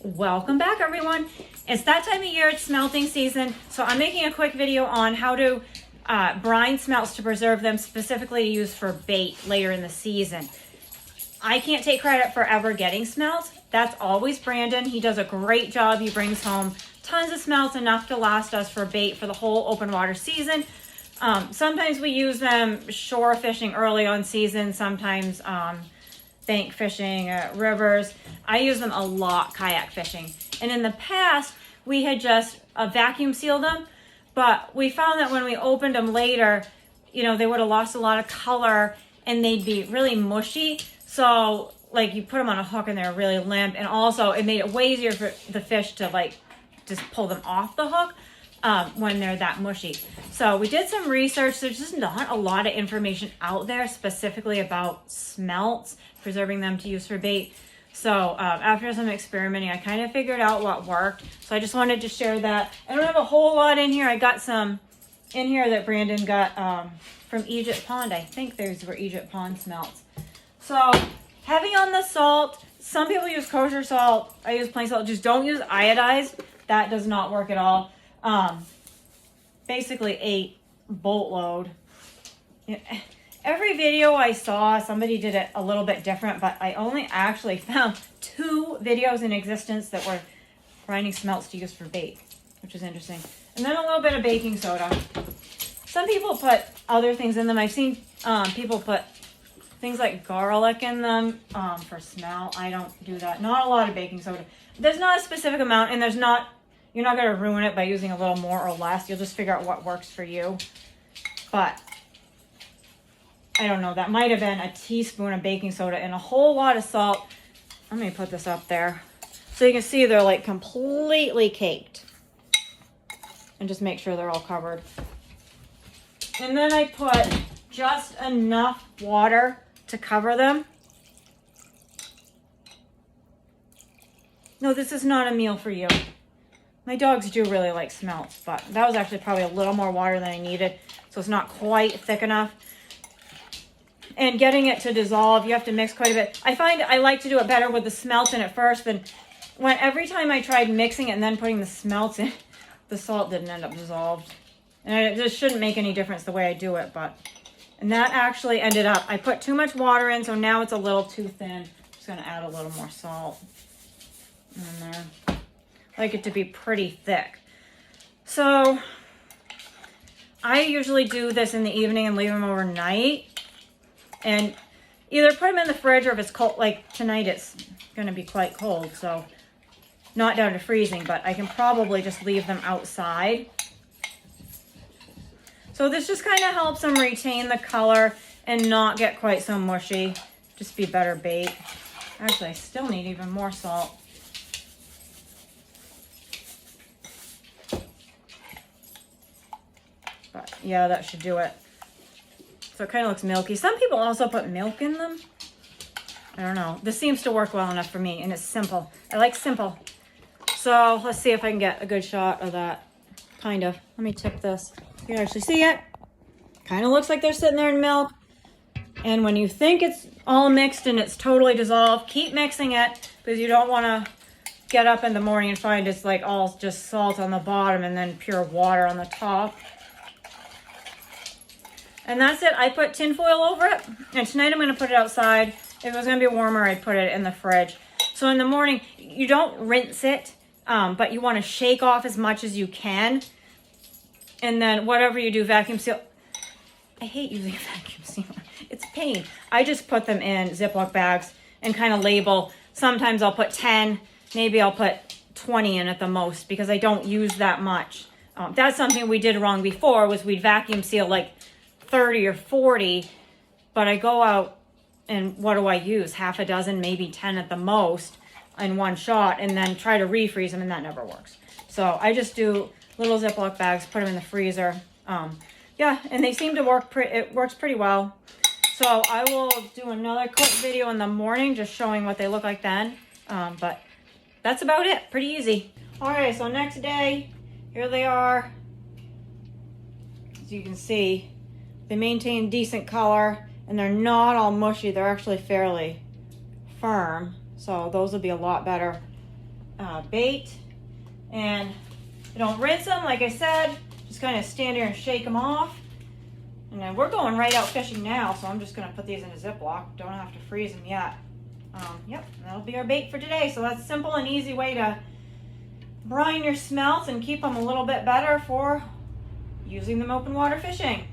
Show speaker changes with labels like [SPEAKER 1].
[SPEAKER 1] Welcome back, everyone. It's that time of year, it's smelting season, so I'm making a quick video on how to brine smelts to preserve them, specifically to use for bait later in the season. I can't take credit for ever getting smelts. That's always Brandon. He does a great job. He brings home tons of smelts, enough to last us for bait for the whole open water season. Sometimes we use them shore fishing early on season, sometimes bank fishing at rivers. I use them a lot kayak fishing. And in the past, we had just vacuum sealed them, but we found that when we opened them later, you know, they would have lost a lot of color and they'd be really mushy. So like you put them on a hook and they're really limp, and also it made it way easier for the fish to like just pull them off the hook when they're that mushy. So we did some research. There's just not a lot of information out there specifically about smelts, preserving them to use for bait. So after some experimenting, I kind of figured out what worked. So I just wanted to share that. I don't have a whole lot in here. I got some in here that Brandon got from Egypt Pond. I think those were Egypt Pond smelts. So heavy on the salt. Some people use kosher salt. I use plain salt. Just don't use iodized. That does not work at all. Basically a boatload. Every video I saw, somebody did it a little bit different, but I only actually found 2 videos in existence that were brining smelts to use for bait, which is interesting. And then a little bit of baking soda. Some people put other things in them. I've seen people put things like garlic in them for smell. I don't do that. Not a lot of baking soda. There's not a specific amount, and you're not going to ruin it by using a little more or less. You'll just figure out what works for you. But I don't know. That might have been a teaspoon of baking soda and a whole lot of salt. Let me put this up there so you can see they're like completely caked. And just make sure they're all covered. And then I put just enough water to cover them. No, this is not a meal for you. My dogs do really like smelts, but that was actually probably a little more water than I needed, so it's not quite thick enough. And getting it to dissolve, you have to mix quite a bit. I find I like to do it better with the smelts in it first, than when every time I tried mixing it and then putting the smelts in, the salt didn't end up dissolved. And it just shouldn't make any difference the way I do it, and that actually ended up, I put too much water in, so now it's a little too thin. I'm just gonna add a little more salt in there. I like it to be pretty thick. So I usually do this in the evening and leave them overnight, and either put them in the fridge, or if it's cold, like tonight it's gonna be quite cold, so not down to freezing, but I can probably just leave them outside. So this just kind of helps them retain the color and not get quite so mushy. Just be better bait. Actually, I still need even more salt. But yeah, that should do it. So it kind of looks milky. Some people also put milk in them. I don't know. This seems to work well enough for me, and it's simple. I like simple. So let's see if I can get a good shot of that. Kind of. Let me tip this. You can actually see it. Kind of looks like they're sitting there in milk. And when you think it's all mixed and it's totally dissolved, keep mixing it, because you don't want to get up in the morning and find it's like all just salt on the bottom and then pure water on the top. And that's it. I put tin foil over it, and tonight I'm going to put it outside. If it was going to be warmer, I'd put it in the fridge. So in the morning, you don't rinse it, but you want to shake off as much as you can. And then whatever you do, vacuum seal. I hate using a vacuum sealer. It's a pain. I just put them in Ziploc bags and kind of label. Sometimes I'll put 10, maybe I'll put 20 in at the most, because I don't use that much. That's something we did wrong before, was we'd vacuum seal like 30 or 40, but I go out and what do I use? Half a dozen, maybe 10 at the most in one shot, and then try to refreeze them, and that never works. So I just do little Ziploc bags, put them in the freezer. Yeah, and they seem to work, it works pretty well. So I will do another quick video in the morning just showing what they look like then. But that's about it, pretty easy. All right, so next day, here they are. As you can see, they maintain decent color, and they're not all mushy. They're actually fairly firm, so those will be a lot better bait. And you don't rinse them, like I said, just kind of stand here and shake them off. And then we're going right out fishing now, so I'm just gonna put these in a Ziploc. Don't have to freeze them yet. Yep, that'll be our bait for today. So that's a simple and easy way to brine your smelts and keep them a little bit better for using them open water fishing.